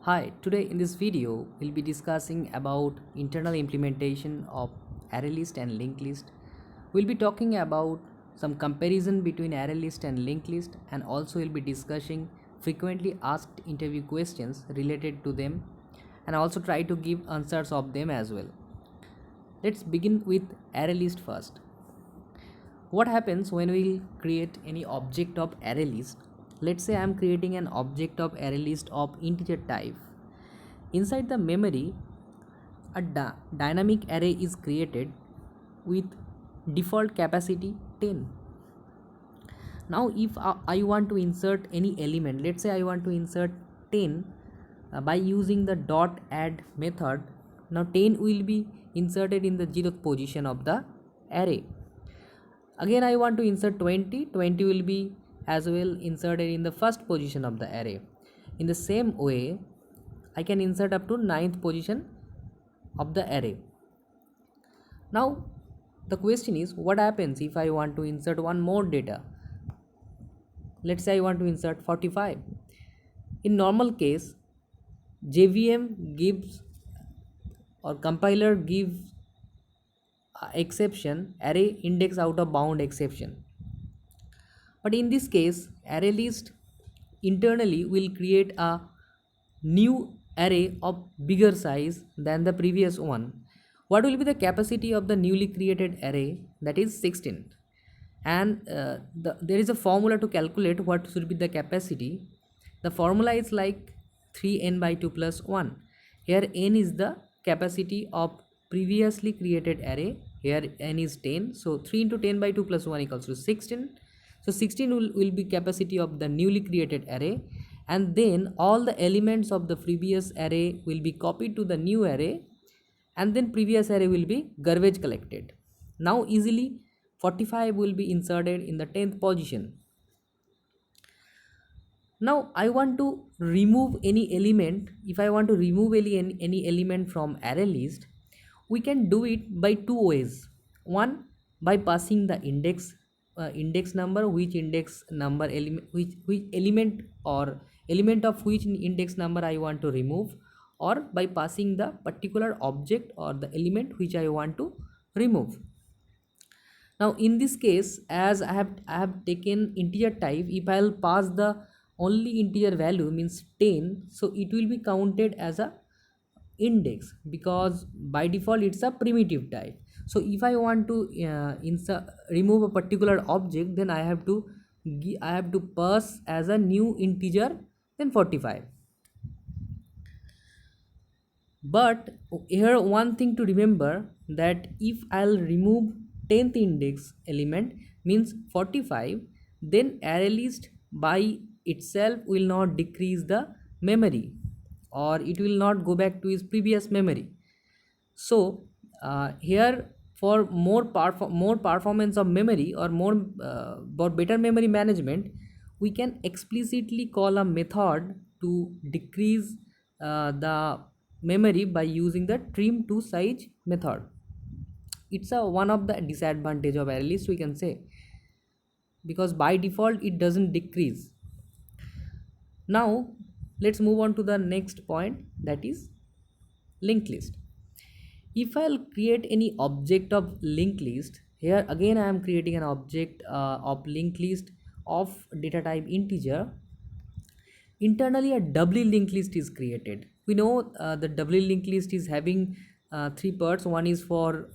Hi, today in this video we'll be discussing about internal implementation of array list and linked list. We'll be talking about some comparison between array list and linked list, and also we'll be discussing frequently asked interview questions related to them and also try to give answers of them as well. Let's begin with array list first. What happens when we create any object of array list? Let's say I'm creating an object of array list of integer type. Inside the memory, a dynamic array is created with default capacity 10. Now if I want to insert any element, let's say I want to insert 10 by using the dot add method. Now 10 will be inserted in the 0th position of the array. Again I want to insert 20, 20 will be as well inserted in the first position of the array. In the same way, I can insert up to 9th position of the array. Now the question is, what happens if I want to insert one more data? Let's say I want to insert 45. In normal case, JVM gives or compiler gives exception, array index out of bound exception. But in this case, array list internally will create a new array of bigger size than the previous one. What will be the capacity of the newly created array? That is 16. And there is a formula to calculate what should be the capacity. The formula is like 3n by 2 plus 1. Here n is the capacity of previously created array. Here n is 10. So 3 into 10 by 2 plus 1 equals to 16. So 16 will be capacity of the newly created array, and then all the elements of the previous array will be copied to the new array, and then previous array will be garbage collected. Now easily 45 will be inserted in the 10th position. Now I want to remove any element. If I want to remove any element from array list, we can do it by two ways. One, by passing the index number, which index number element, which element or element of which index number I want to remove, or by passing the particular object or the element which I want to remove. Now in this case, as I have taken integer type, if I'll pass the only integer value means 10, so it will be counted as a index, because by default it's a primitive type. So if I want to remove a particular object, then I have to pass as a new integer, then 45. But here one thing to remember, that if I'll remove 10th index element means 45, then array list by itself will not decrease the memory, or it will not go back to its previous memory. So here, for more performance of memory, or more for better memory management, we can explicitly call a method to decrease the memory by using the trim to size method. It's a one of the disadvantage of array list, we can say, because by default it doesn't decrease. Now let's move on to the next point, that is linked list. If I'll create any object of linked list, here again I am creating an object of linked list of data type integer. Internally a doubly linked list is created. We know the doubly linked list is having three parts. One is for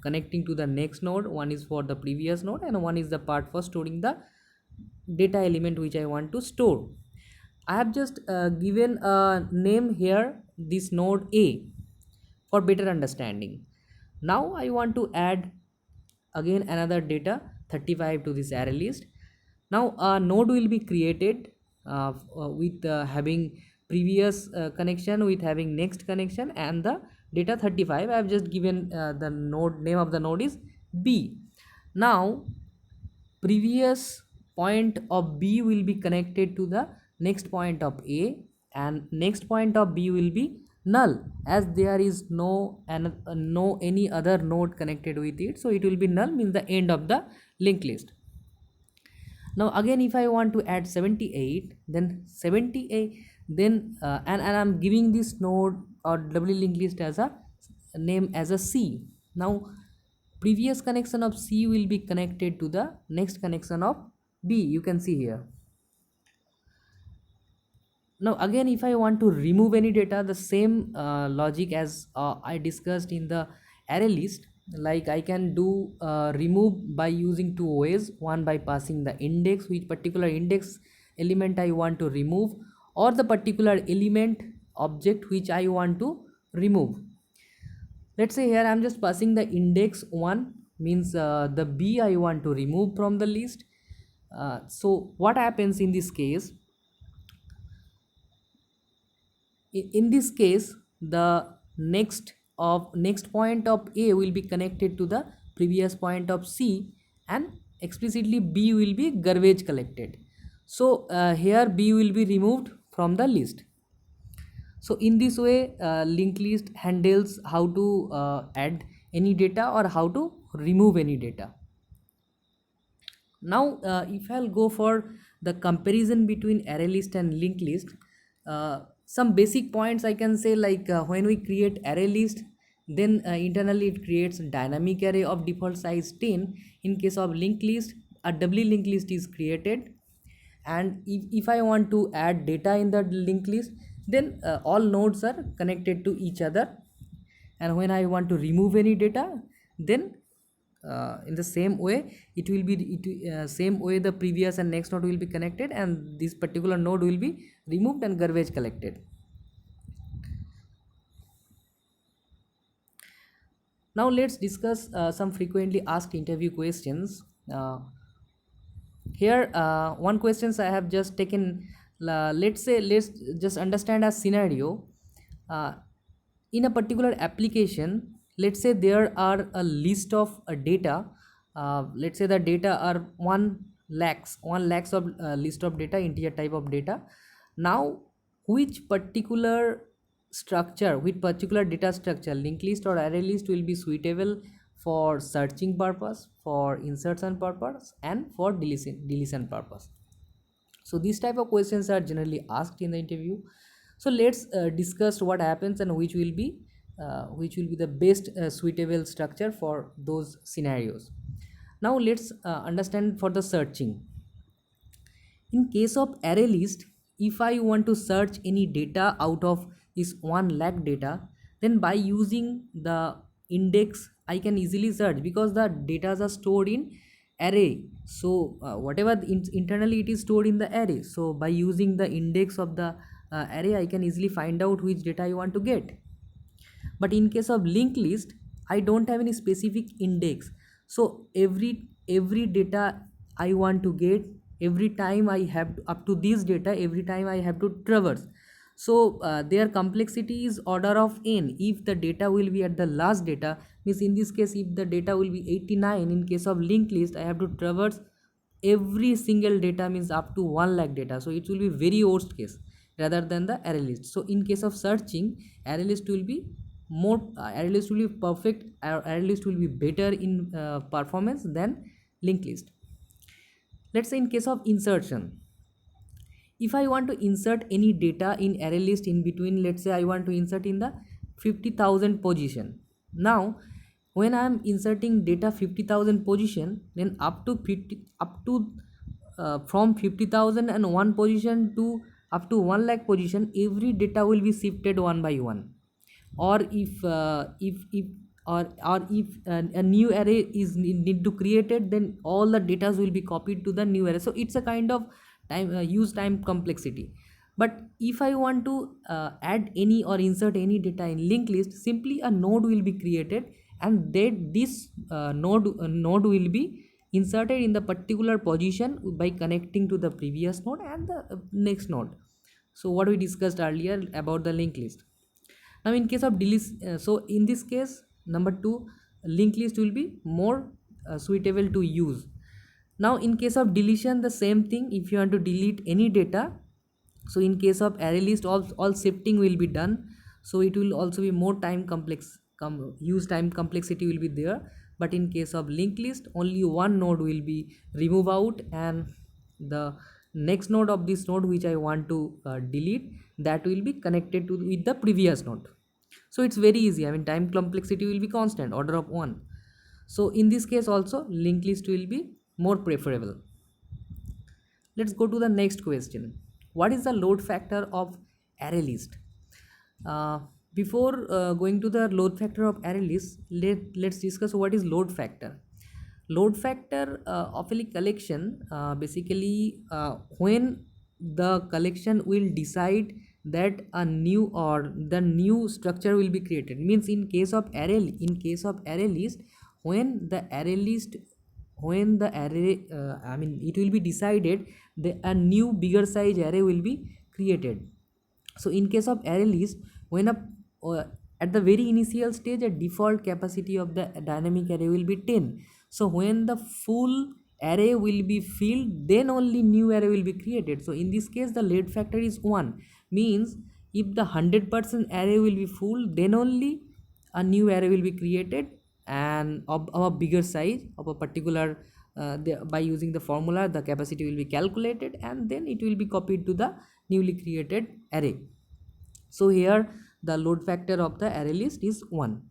connecting to the next node, one is for the previous node, and one is the part for storing the data element which I want to store. I have just given a name here, this node A, for better understanding. Now I want to add again another data 35 to this array list. Now a node will be created with having previous connection, with having next connection, and the data 35. I have just given the node name of the node is B. Now previous point of B will be connected to the next point of A, and next point of B will be null, as there is no any other node connected with it, so it will be null, means the end of the linked list. Now again if I want to add 78, then 78 then and I'm giving this node or doubly linked list as a name as a C. Now previous connection of C will be connected to the next connection of B, you can see here. Now again, if I want to remove any data, the same logic as I discussed in the array list, like I can do remove by using two ways. One, by passing the index, which particular index element I want to remove, or the particular element object which I want to remove. Let's say here I'm just passing the index 1, means the B I want to remove from the list. So what happens in this case? In this case, the next point of A will be connected to the previous point of C, and explicitly B will be garbage collected. So here B will be removed from the list. So in this way, linked list handles how to add any data or how to remove any data. Now if I'll go for the comparison between array list and linked list, some basic points I can say, like when we create array list, then internally it creates dynamic array of default size 10. In case of linked list, a doubly linked list is created, and if I want to add data in the linked list, then all nodes are connected to each other, and when I want to remove any data, then in the same way it will be same way the previous and next node will be connected, and this particular node will be removed and garbage collected. Now let's discuss some frequently asked interview questions. Here one questions I have just taken. Let's say, let's just understand a scenario. uh, in a particular application, let's say there are a list of data. Let's say the data are 1 lakhs of list of data, integer type of data. Now which particular structure, which particular data structure, linked list or array list, will be suitable for searching purpose, for insertion purpose, and for deletion purpose? So these type of questions are generally asked in the interview. So let's discuss what happens and which will be the best suitable structure for those scenarios. Now let's understand for the searching. In case of array list, if I want to search any data out of this 1 lakh data, then by using the index I can easily search, because the data are stored in array. So whatever internally it is stored in the array, so by using the index of the array, I can easily find out which data I want to get. But in case of linked list, I don't have any specific index, so every data I want to get, every time I have up to this data, every time I have to traverse. So their complexity is order of n. If the data will be at the last data, means in this case if the data will be 89, in case of linked list I have to traverse every single data, means up to 1 lakh data. So it will be very worst case rather than the array list. So in case of searching, array list will be more array list will be perfect, array list will be better in performance than linked list. Let's say in case of insertion, if I want to insert any data in array list in between, let's say I want to insert in the 50,000 position. Now when I am inserting data 50,000 position, then up to 50, up to from 50,000 and one position to up to 1 lakh position, every data will be shifted one by one. Or if or if a new array is need to created, then all the data will be copied to the new array. So it's a kind of time use time complexity. But if I want to add any or insert any data in linked list, simply a node will be created, and that this node will be inserted in the particular position by connecting to the previous node and the next node. So what we discussed earlier about the linked list. Now in case of delete, so in this case number 2, linked list will be more suitable to use. Now in case of deletion, the same thing. If you want to delete any data, so in case of array list, all shifting will be done, so it will also be more time complex, use time complexity will be there. But in case of linked list, only one node will be remove out, and the next node of this node which I want to delete, that will be connected to with the previous node. So it's very easy. I mean, time complexity will be constant, order of 1. So in this case also, linked list will be more preferable. Let's go to the next question. What is the load factor of array list? Uh, Before going to the load factor of array list, let's discuss what is load factor. Load factor of a collection, basically when the collection will decide that a new or the new structure will be created, means in case of array list, when the array list when the array I mean it will be decided that a new bigger size array will be created. So in case of array list, when a uh, at the very initial stage, a default capacity of the dynamic array will be 10. So when the full array will be filled, then only new array will be created. So in this case, the load factor is 1, means if the 100% array will be full, then only a new array will be created, and of a bigger size of a particular by using the formula, the capacity will be calculated, and then it will be copied to the newly created array. So here the load factor of the array list is 1.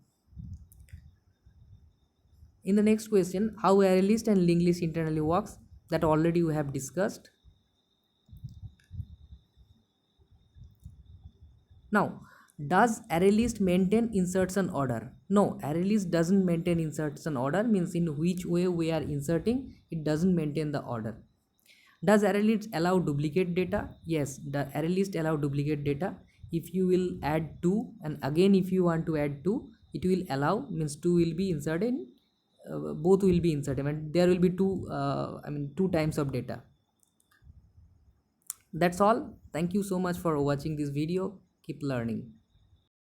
In the next question, how array list and linked list internally works, that already we have discussed. Now, does array list maintain insertion order? No, array list doesn't maintain insertion order, means in which way we are inserting, it doesn't maintain the order. Does array list allow duplicate data? Yes, the array list allow duplicate data. If you will add 2 and again if you want to add 2, it will allow, means 2 will be inserted, both will be inserted, and there will be two times of data. That's all. Thank you so much for watching this video. Keep learning.